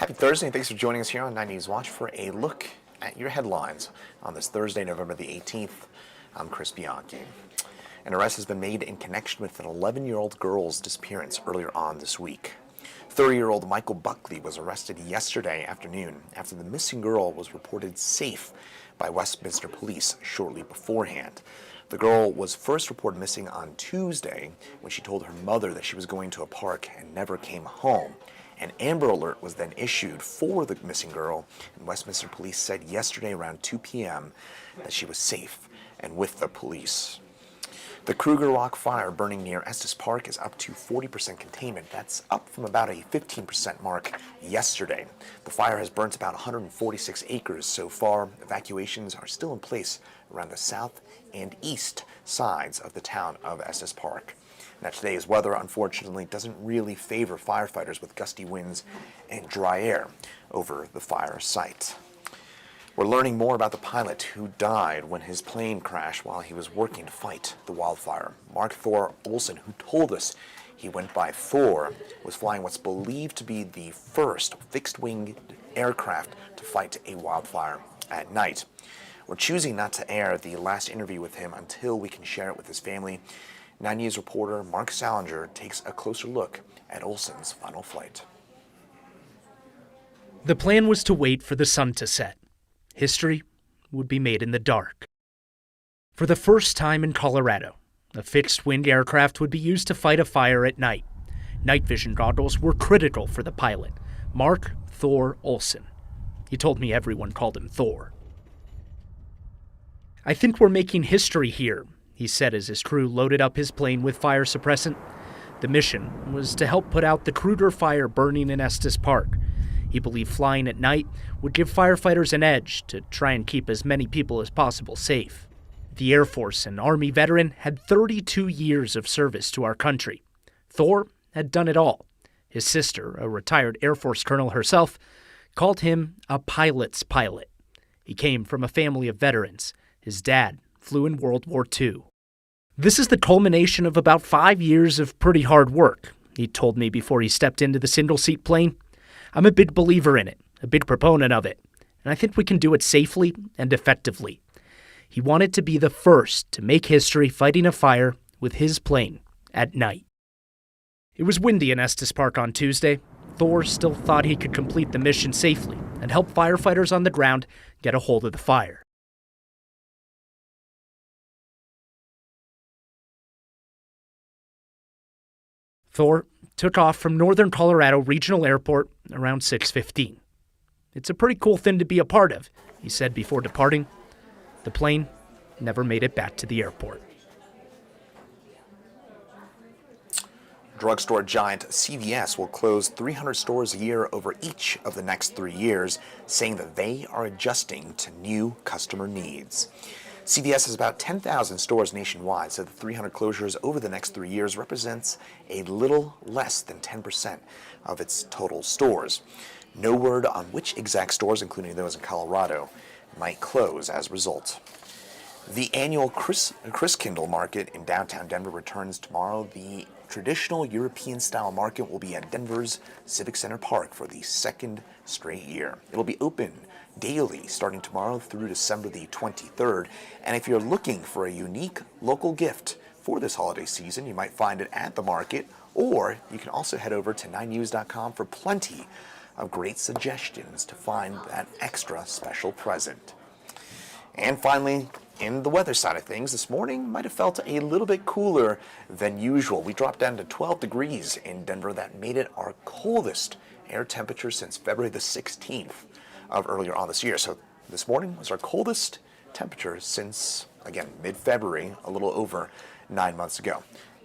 Happy Thursday, and thanks for joining us here on 9 News Watch for a look at your headlines on this Thursday, November the 18th. I'm Chris Bianchi. An arrest has been made in connection with an 11-year-old girl's disappearance earlier on this week. 30-year-old Michael Buckley was arrested yesterday afternoon after the missing girl was reported safe by Westminster police shortly beforehand. The girl was first reported missing on Tuesday when she told her mother that she was going to a park and never came home. An Amber Alert was then issued for the missing girl, and Westminster police said yesterday around 2 p.m. that she was safe and with the police. The Kruger Rock Fire burning near Estes Park is up to 40% containment. That's up from about a 15% mark yesterday. The fire has burnt about 146 acres so far. Evacuations are still in place around the south and east sides of the town of Estes Park. Now, today's weather, unfortunately, doesn't really favor firefighters with gusty winds and dry air over the fire site. We're learning more about the pilot who died when his plane crashed while he was working to fight the wildfire. Mark Olson, who told us he went by Thor, was flying what's believed to be the first fixed-wing aircraft to fight a wildfire at night. We're choosing not to air the last interview with him until we can share it with his family. 9 News reporter Mark Salinger takes a closer look at Olson's final flight. The plan was to wait for the sun to set. History would be made in the dark. For the first time in Colorado, a fixed-wing aircraft would be used to fight a fire at night. Night vision goggles were critical for the pilot, Mark "Thor" Olson. He told me everyone called him Thor. "I think we're making history here," he said as his crew loaded up his plane with fire suppressant. The mission was to help put out the Kruger fire burning in Estes Park. He believed flying at night would give firefighters an edge to try and keep as many people as possible safe. The Air Force and Army veteran had 32 years of service to our country. Thor had done it all. His sister, a retired Air Force colonel herself, called him a pilot's pilot. He came from a family of veterans. His dad flew in World War II. "This is the culmination of about 5 years of pretty hard work," he told me before he stepped into the single-seat plane. "I'm a big believer in it, a big proponent of it, and I think we can do it safely and effectively." He wanted to be the first to make history fighting a fire with his plane at night. It was windy in Estes Park on Tuesday. Thor still thought he could complete the mission safely and help firefighters on the ground get a hold of the fire. Thor took off from Northern Colorado Regional Airport around 6:15. "It's a pretty cool thing to be a part of," he said before departing. The plane never made it back to the airport. Drugstore giant CVS will close 300 stores a year over each of the next 3 years, saying that they are adjusting to new customer needs. CVS has about 10,000 stores nationwide, so the 300 closures over the next 3 years represents a little less than 10% of its total stores. No word on which exact stores, including those in Colorado, might close as a result. The annual Christkindl market in downtown Denver returns tomorrow. The traditional European-style market will be at Denver's Civic Center Park for the second straight year. It'll be open daily starting tomorrow through December the 23rd. And if you're looking for a unique local gift for this holiday season, you might find it at the market, or you can also head over to 9news.com for plenty of great suggestions to find that extra special present. And finally, in the weather side of things, this morning might have felt a little bit cooler than usual. We dropped down to 12 degrees in Denver. That made it our coldest air temperature since February the 16th of earlier on this year. So this morning was our coldest temperature since, again, mid-February, a little over 9 months ago.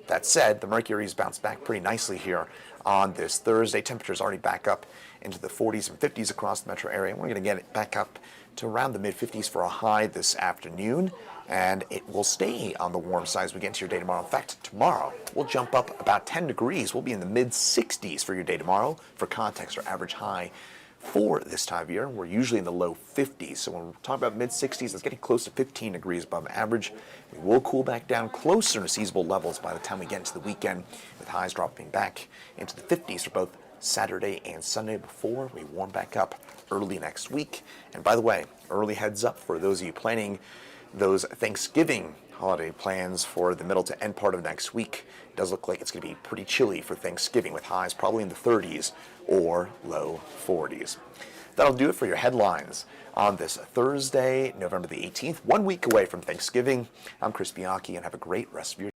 That said, the mercury's bounced back pretty nicely here on this Thursday. Temperatures already back up into the 40s and 50s across the metro area. We're going to get it back up to around the mid-50s for a high this afternoon, and it will stay on the warm side as we get into your day tomorrow. In fact, tomorrow we'll jump up about 10 degrees. We'll be in the mid-60s for your day tomorrow. For context, our average high for this time of year, we're usually in the low 50s. So when we're talking about mid-60s, it's getting close to 15 degrees above average. We will cool back down closer to seasonable levels by the time we get into the weekend, with highs dropping back into the 50s for both Saturday and Sunday before we warm back up early next week. And by the way, early heads up for those of you planning those Thanksgiving holiday plans for the middle to end part of next week. It does look like it's going to be pretty chilly for Thanksgiving, with highs probably in the 30s or low 40s. That'll do it for your headlines on this Thursday, November the 18th, 1 week away from Thanksgiving. I'm Chris Bianchi, and have a great rest of your day.